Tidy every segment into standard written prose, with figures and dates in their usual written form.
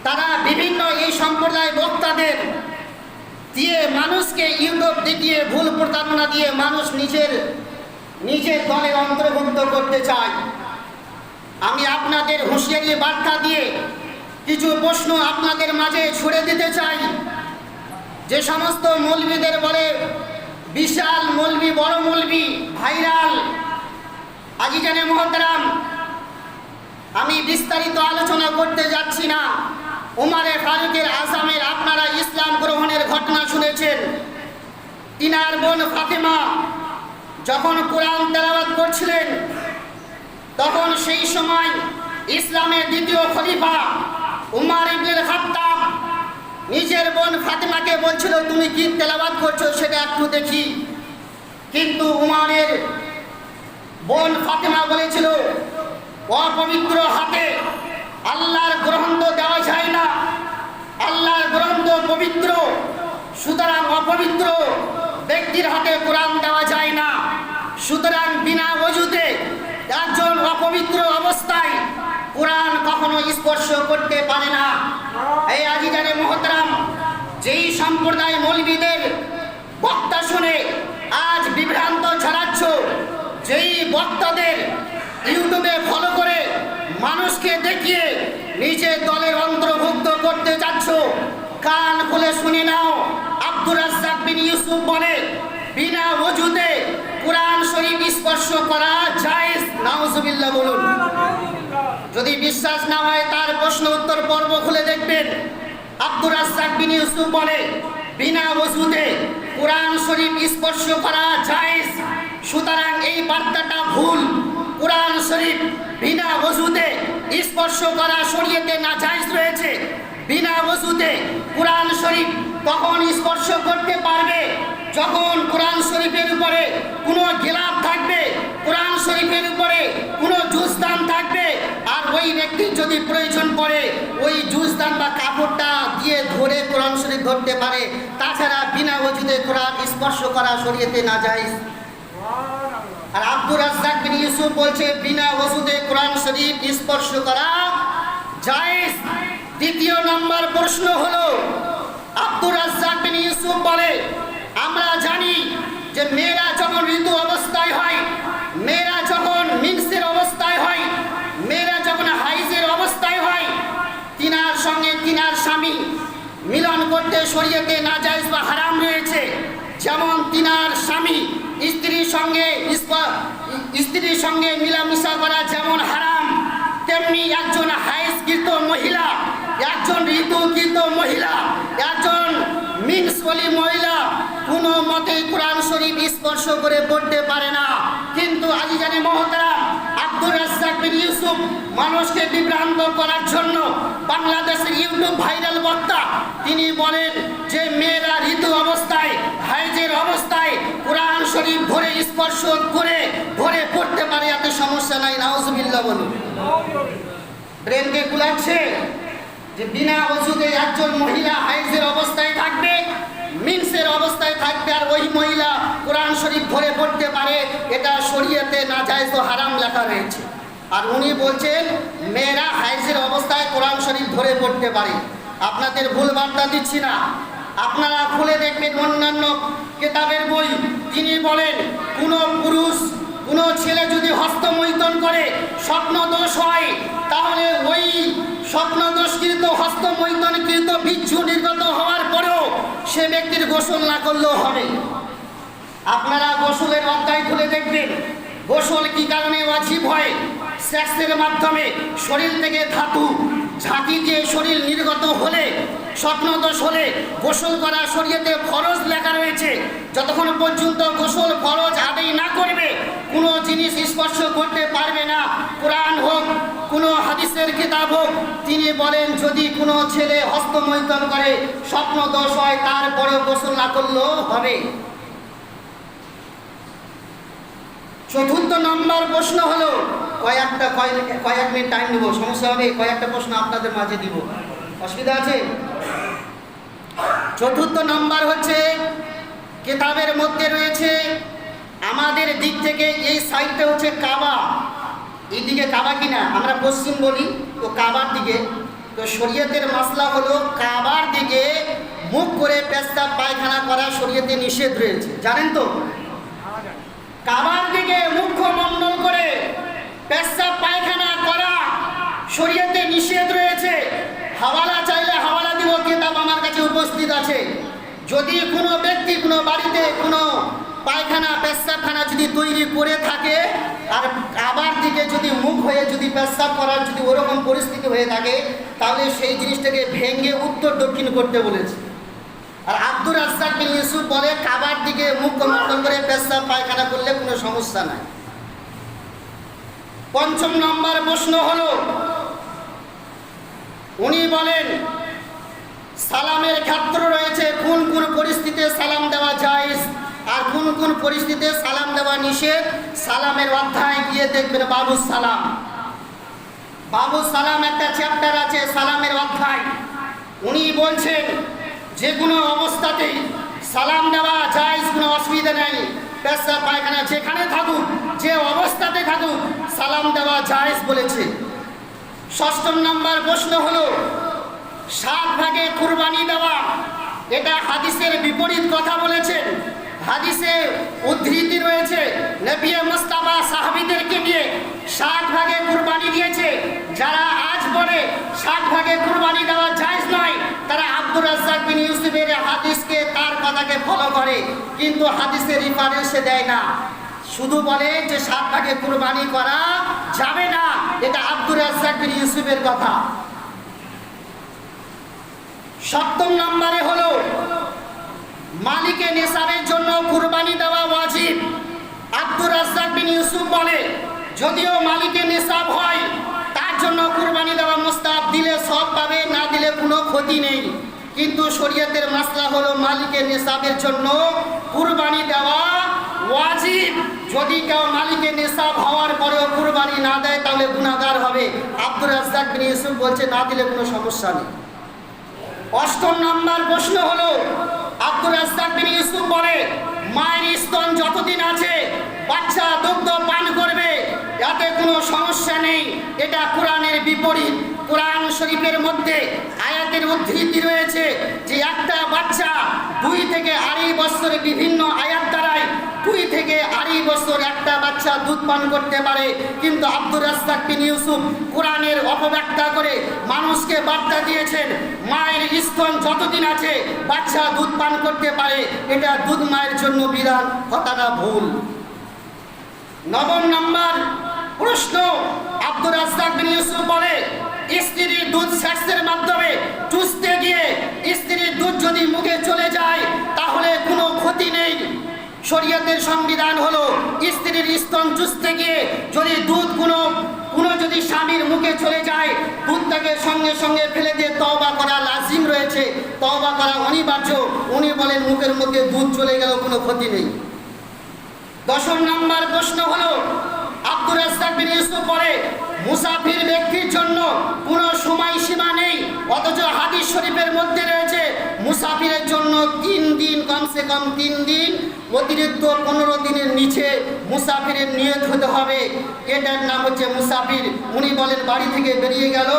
তারা বিভিন্ন এই সম্প্রদায় বক্তাদের দিয়ে মানুষকে ইউটিউব দেখিয়ে ভুল প্রতারণা দিয়ে মানুষ নিজের দলের অন্তর্ভুক্ত করতে চায়। আমি আপনাদের হুঁশিয়ারি বার্তা দিয়ে কিছু প্রশ্ন আপনাদের মাঝে ছুড়ে দিতে চাই। যে সমস্ত মৌলবীদের বলে বিশাল মৌলবী, বড় মৌলবী, ভাইরাল, আজিজানে মুহতারাম, আমি বিস্তারিত আলোচনা করতে যাচ্ছি না। উমারে ফারুকের আজমের আপনারা ইসলাম গ্রহণের ঘটনা শুনেছেন। তিনার বোন ফাতেমা যখন কোরআন তেলাওয়াত করছিলেন, তখন সেই সময় ইসলামের দ্বিতীয় খলিফা উমর ইবনে খাত্তাব নিজের বোন ফাতেমাকে বলছিল, তুমি কি তেলাওয়াত করছো সেটা একটু দেখি। কিন্তু উমরের বোন ফাতেমা বলেছিল, অপবিত্র হাতে আল্লাহর গ্রন্থ দেওয়া যায় না, আল্লাহর গ্রন্থ পবিত্র, সুতরাং অপবিত্র ব্যক্তির হাতে কোরআন দেওয়া যায় না। সুতরাং বিনা ওযুতে একজন অপবিত্র অবস্থায় কোরআন কখনো স্পর্শ করতে পারে না। এই আজিজানে মুহতারাম, যেই সম্প্রদায় মৌলবীদের বক্তা শুনে আজ বিভ্রান্ত ছড়াচ্ছ, যেই বক্তাদের ইউটিউবে ফলো করে মানুষকে দেখিয়ে নিজের দলের অন্তর্ভুক্ত করতে যাচ্ছ, কান খুলে শুনে নাও। আব্দুর রাজ্জাক বিন ইউসুফ বলে, বিনা ওযুতে কোরআন শরীফ স্পর্শ করা জায়েজ। নাউজুবিল্লাহ বলুন। যদি বিশ্বাস না হয় তার প্রশ্ন উত্তর পর্ব খুলে দেখবেন। আব্দুর রাজ্জাক বিন ইউসুফ বলে, বিনা ওযুতে কোরআন শরীফ স্পর্শ করা জায়েজ। সুতরাং এই বার্তাটা ভুল। কোরআন শরীফ বিনা ওযুতে স্পর্শ করা শরীয়তে নাজায়েজ রয়েছে। বিনা ওযুতে কোরআন শরীফ তখন স্পর্শ করতে পারবে যখন কোরআন শরীফের উপরে কোনো গিলাফ থাকবে, কোরআন শরীফের উপরে কোনো জুজদান থাকবে, আর ওই ব্যক্তির যদি প্রয়োজন পড়ে ওই জুজদান বা কাপড়টা দিয়ে ধরে কোরআন শরীফ ধরতে পারে। তাছাড়া বিনা ওযুতে কোরআন স্পর্শ করা শরীয়তে নাজায়েজ। আর আব্দুর রাজ্জাক বিন ইউসুফ বলছে, বিনা ওযুতে কোরআন শরীফ স্পর্শ করা জায়েজ। দ্বিতীয় নম্বর প্রশ্ন হলো, আব্দুর রাজ্জাক বিন ইউসুফ বলে, আমরা জানি যে মেয়েরা যখন ঋতু অবস্থায় হয়, মেয়েরা যখন মিন্সের অবস্থায় হয়, মেয়েরা যখন হাইজের অবস্থায় হয়, তিনার সঙ্গে তিনার স্বামী মিলন করতে শরীয়তে নাজায়েজ বা হারাম রয়েছে। যেমন তিনার স্বামী স্ত্রীর সঙ্গে মিলামিশা করা যেমন হারাম, তেমনি একজন হাইজকৃত মহিলা, একজন ঋতুকৃত মহিলা, একজন মিন্সওয়ালি মহিলা কোনো মতেই কোরআন শরীফ স্পর্শ করে পড়তে পারে না। কিন্তু আজিজানে মুহতারাম, আব্দুর রাজ্জাক বিন ইউসুফ মানুষকে বিভ্রান্ত করার জন্য বাংলাদেশের ইউটিউব ভাইরাল বক্তা, তিনি বলেন যে মেয়েরা ঋতু অবস্থায়, হাইজের অবস্থায় কোরআন শরীফ ধরে স্পর্শ করে ধরে পড়তে পারে, এতে সমস্যা নাই। নাউজুবিল্লাহ বলুন। ব্রেনকে কুলাচ্ছে যে বিনা ওযুতে একজন মহিলা হাইজের অবস্থায় থাকবে, মিন্সের অবস্থায় থাকবে, আর ওই মহিলা কোরআন শরীফ ধরে পড়তে পারে, এটা শরীয়তে নাজায়েজ ও হারাম লেখা রয়েছে। আর উনি বলছেন মেয়েরা হাইজের অবস্থায় কোরআন শরীফ ধরে পড়তে পারে। আপনাদের ভুল বার্তা দিচ্ছি না, আপনারা খুলে দেখবেন অন্যান্য কিতাবের বই। তিনি বলেন, কোনো পুরুষ, কোনো ছেলে যদি হস্তমৈথুন করে স্বপ্নদোষ হয়, তাহলে ওই স্বপ্নদোষকৃত হস্তমৈথুনকৃত বিচ্ছু নির্গত হওয়ার পরেও সে ব্যক্তির গোসল না করলেও হবে। আপনারা গোসলের অধ্যায় খুলে দেখবেন, গোসল কি কারণে ওয়াজিব হয়। সেক্সের মাধ্যমে শরীর থেকে ধাতু ঝাঁকি দিয়ে শরীর নির্গত হলে, স্বপ্নদোষ হলে গোসল করা শরীয়তে ফরজ লেখা রয়েছে। যতক্ষণ পর্যন্ত গোসল ফরজ আদায় না করবে কোনো জিনিস স্পর্শ করতে পারবে না, কোরআন হোক কোনো হাদিসের কিতাব হোক। তিনি বলেন যদি কোনো ছেলে হস্তমৈথুন করে স্বপ্নদোষ হয়, তারপরেও গোসল না করলেও হবে। চতুর্থ নম্বর প্রশ্ন হলো, কয়েক মিনিট টাইম দিব, সমস্যা হবে, কয়েকটা প্রশ্ন আপনাদের মাঝে দিব, অসুবিধা আছে? চতুর্থ নম্বর হচ্ছে, কিতাবের মধ্যে রয়েছে আমাদের দিক থেকে এই সাইডটা হচ্ছে কাবা, এইদিকে কাবা কিনা, আমরা পশ্চিম বলি তো কাবার দিকে, তো শরীয়তের মাসলা হলো কাবার দিকে মুখ করে পেশাব পায়খানা করা শরীয়তে নিষেধ রয়েছে, জানেন তো? কাবার দিকে মুখমণ্ডল করে পেশাব পায়খানা করা শরীয়তে নিষেধ রয়েছে। হাওয়ালা চাইলে হাওয়ালা দিব, কিতাব আমার কাছে উপস্থিত আছে। যদি কোনো ব্যক্তি কোনো বাড়িতে কোনো পায়খানা পেশাবখানা যদি তৈরি করে থাকে আর কাবার দিকে যদি মুখ হয়ে যদি পেশাব করার যদি ওরকম পরিস্থিতি হয়ে থাকে, তাহলে সেই জিনিসটাকে ভেঙে উত্তর দক্ষিণ করতে বলেছে। আর আব্দুর রাজ্জাক বিন ইউসুফ বলে কাবার দিকে মুখমণ্ডল করে পেশাব পায়খানা করলে কোনো সমস্যা নাই। ৫ম নম্বর প্রশ্ন হলো, উনি বলেন সালামের ক্ষেত্র রয়েছে, কোন কোন পরিস্থিতিতে সালাম দেওয়া জায়েজ আর কোন কোন পরিস্থিতিতে সালাম দেওয়া নিষেধ। সালামের অধ্যায় গিয়ে দেখবেন বাবুস সালাম। বাবুস সালাম একটা চ্যাপ্টার আছে সালামের অধ্যায়। উনি বলছেন যে কোনো অবস্থাতেই সালাম দেওয়া জায়েজ, কোনো অসুবিধা নেই। পেশাব পায়খানা যেখানে থাকুক, যে অবস্থাতে থাকুক, সালাম দেওয়া জায়েজ বলেছে। ৬ম নম্বর প্রশ্ন হলো 7 ভাগে কুরবানি দেওয়া, এটা হাদিসের বিপরীত কথা বলেছেন। হাদিসে উদ্ধৃতি রয়েছে নবী মুস্তাফা সাহাবীদেরকে নিয়ে 7 ভাগে কুরবানি দিয়েছে। যারা আজ বলে 7 ভাগে কুরবানি দেওয়া জায়েজ নয়, তারা আব্দুর রাজ্জাক বিন ইউসুফের হাদিসকে, তার কথাকে ফলো করে, কিন্তু হাদিসের রেফারেন্সে দেয় না। শুধু বলে যে 7 ভাগে কুরবানি করা যাবে না, এটা আব্দুর রাজ্জাক বিন ইউসুফের কথা। ৭ম নম্বরে হলো মালিকে নেসাবের জন্য কুরবানি দেওয়া ওয়াজিব। আব্দুর রাজ্জাক বিন ইউসুফ বলে যদিও মালিকে নেসাব হয় তার জন্য কুরবানি দেওয়া মুস্তাহাব, দিলে সব পাবে, না দিলে কোনো ক্ষতি নেই। কিন্তু শরীয়তের মাসলা হলো মালিকে নেসাবের জন্য কুরবানি দেওয়া ওয়াজিব। যদি কেউ মালিকে নেসাব হওয়ার পরেও কুরবানি না দেয় তাহলে গুনাহগার হবে। আব্দুর রাজ্জাক বিন ইউসুফ বলছে না দিলে কোনো সমস্যা নেই। ৮ম নম্বর প্রশ্ন হলো আব্দুর রাজ্জাক বিন ইউসুফ বলে মায়ের স্তন যতদিন আছে বাচ্চা দুগ্ধ পান করবে, এতে কোনো সমস্যা নেই। এটা কোরআনের বিপরীত। কোরআন শরীফের মধ্যে আয়াতের উদ্ধৃতি রয়েছে যে একটা বাচ্চা 2 থেকে 2.5 বছর, বিভিন্ন আয়াত দ্বারাই 2 থেকে 2.5 বছর একটা বাচ্চা দুধ পান করতে পারে। কিন্তু আব্দুর রাজ্জাক বিন ইউসুফ কোরআনের অপব্যাখ্যা করে মানুষকে বার্তা দিয়েছেন মায়ের স্তন যতদিন আছে বাচ্চা দুধ পান করতে পারে, এটা দুধ মায়ের জন্য বিধান, কথাটা ভুল। ৯ম নম্বর প্রশ্ন আব্দুর রাজ্জাক বিন ইউসুফ বলে স্ত্রীর দুধ সেক্সের মাধ্যমে চুষতে গিয়ে স্ত্রীর দুধ যদি মুখে চলে যায় তাহলে কোনো ক্ষতি নেই। শরীয়তের সংবিধান হলো স্ত্রীর স্তন চুষতে গিয়ে যদি দুধ কোনো যদি স্বামীর মুখে চলে যায়, দুধটাকে সঙ্গে সঙ্গে ফেলে দিয়ে তওবা করা লাজিম রয়েছে, তওবা করা অনিবার্য। উনি বলেন মুখের মধ্যে দুধ চলে গেল কোনো ক্ষতি নেই। ১০ম নম্বর প্রশ্ন হলো আব্দুর রাজ্জাক বিন ইউসুফ বলে মুসাফির ব্যক্তির জন্য কোনো সময়সীমা নেই, অথচ হাদিস শরীফের মধ্যে রয়েছে মুসাফিরের জন্য 3 দিন, কমসে কম 3 দিন, অতিরিক্ত 15 দিনের নিচে মুসাফিরের নিয়ত হতে হবে। এটার নাম হচ্ছে মুসাফির। উনি বলেন বাড়ি থেকে বেরিয়ে গেল,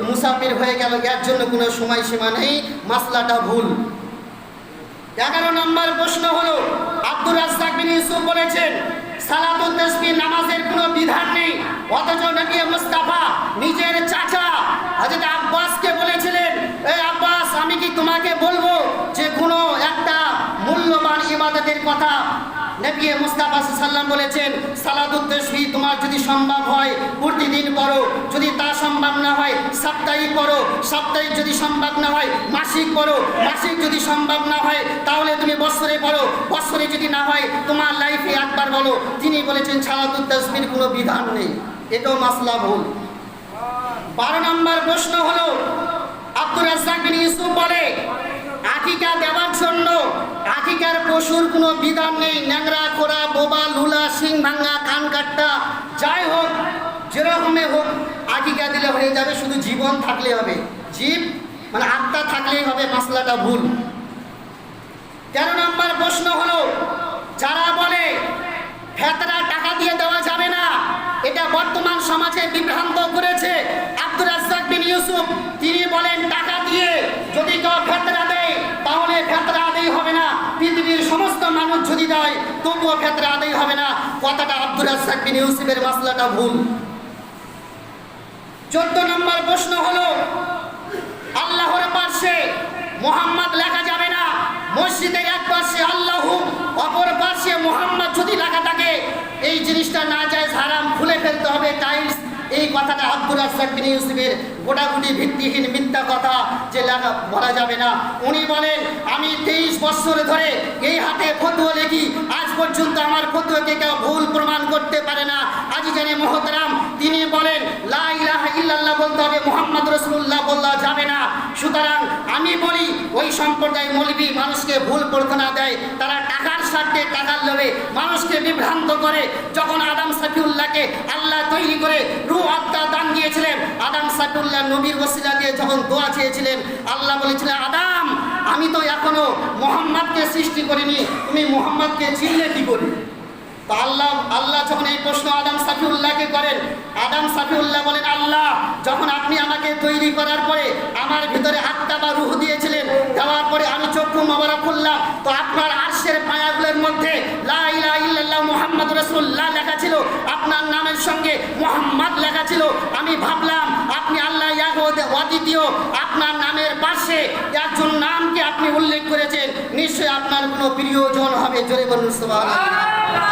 মুসাফির হয়ে গেল, এর জন্য কোনো সময়সীমা নেই, মাসলাটা ভুল। 11 নম্বর প্রশ্ন হলো আব্দুর রাজ্জাক বিন ইউসুফ বলেছেন সালাতুত তাসবিহ নামাজের কোনো বিধান নেই, অথচ নবী মুস্তাফা নিজের চাচা হযরত আব্বাসকে বলেছিলেন, এই আব্বাস আমি কি তোমাকে বলবো যে কোনো একটা মূল্যবান ইবাদতের কথা। নবী মুস্তাফা সাল্লাল্লাহু আলাইহি ওয়াসাল্লাম বলেছেন সালাতুত তাসবিহ তোমার যদি সম্ভব হয় প্রতিদিন পড়ো, যদি তা সম্ভব না হয় সাপ্তাহিক পড়ো, সাপ্তাহিক যদি সম্ভব না হয় মাসিক পড়ো, মাসিক যদি সম্ভব না হয় তাহলে তুমি বছরে পড়ো, বছরে যদি না হয় তোমার লাইফে একবার বলো। তিনি বলেছেন সালাতুত তাসবিহর কোনো বিধান নেই, এটাও মাসলা ভুল। 12 নম্বর প্রশ্ন হলো আব্দুর রাজ্জাক বিন ইউসুফ বলে আকিকা দেওয়ার জন্য আকিকার পশুর কোনো বিধান নেই। ন্যাংরা, খোরা, বোবা, লুলা, শিং ভাঙ্গা, কান কাট্টা, যাই হোক যেরকমে হোক আকিকা দিলে হয়ে যাবে, শুধু জীবন থাকলে হবে, জীব মানে আত্মা থাকলেই হবে, মাসলাটা ভুল। 13 নম্বর প্রশ্ন হলো যারা বলে ফেতরা টাকা দিয়ে দেওয়া যাবে না, এটা বর্তমান সমাজে বিভ্রান্ত করেছে আব্দুর রাজ্জাক বিন ইউসুফ। তিনি কথাটা আব্দুর রাজ্জাক বিন ইউসুফের মাসলাটা ভুল। 14 নম্বর প্রশ্ন হলো, আল্লাহর পাশে মুহাম্মদ লেখা যাবে না। মসজিদের এক পাশে আল্লাহু, অপর পাশে মুহাম্মদ যদি লেখা থাকে, এই জিনিসটা না যায়, হারাম, খুলে ফেলতে হবে টাইলস। এই কথাটা আব্দুর রাজ্জাক বিন ইউসুফের গোটাগুটি ভিত্তিহীন মিথ্যা কথা, যে লেখা বলা যাবে না। উনি বলেন, আমি 23 বছর ধরে এই হাতে ফতোয়া লিখি, আজ পর্যন্ত আমার ফতোয়াকে কেউ ভুল প্রমাণ করতে পারে না। আজিজানে মুহতারাম, তিনি বলেন লা ইলাহা ইল্লাল্লাহ বলতে হবে, মুহাম্মদ রাসূলুল্লাহ বলা যাবে না। সুতরাং আমি বলি, ওই সম্প্রদায় মৌলবী মানুষকে ভুল প্রার্থনা দেয়, তারা টাকার স্বার্থে, টাকার লোভে মানুষকে বিভ্রান্ত করে। যখন আদম সাফিউল্লাহকে আল্লাহ তৈরি করে রূহ আত্মা দান দিয়েছিলেন, আদম সাফিউল্লাহ নবীর ওসিলা দিয়ে যখন দোয়া চেয়েছিলেন, আল্লাহ বলেছিলেন, আদম, আমি তো এখনো মুহাম্মদকে সৃষ্টি করিনি, তুমি মুহাম্মদকে চিনলে কি করে? তো আল্লাহ যখন এই প্রশ্ন আদম সাফিউল্লাহকে করেন, আদম সাফিউল্লাহ বলেন, আল্লাহ, যখন আপনি আমাকে তৈরি করার পরে আমার ভিতরে আত্মা বা রূহ দিয়েছিলেন, দেওয়ার পরে আমি চক্ষু মোবারক খুললাম, তো আপনার আরশের পায়াগুলোর মধ্যে লা ইলাহা ইল্লাল্লাহ মুহাম্মাদুর রাসূলুল্লাহ লেখা ছিল, আপনার নামের সঙ্গে মুহাম্মদ লেখা ছিল। আমি ভাবলাম আপনি আল্লাহ এক ও অদ্বিতীয়, আপনার নামের পাশে একজন নামকে আপনি উল্লেখ করেছেন, নিশ্চয়ই আপনার কোনো প্রিয়জন হবে। জোরে বলুন সুবহানাল্লাহ।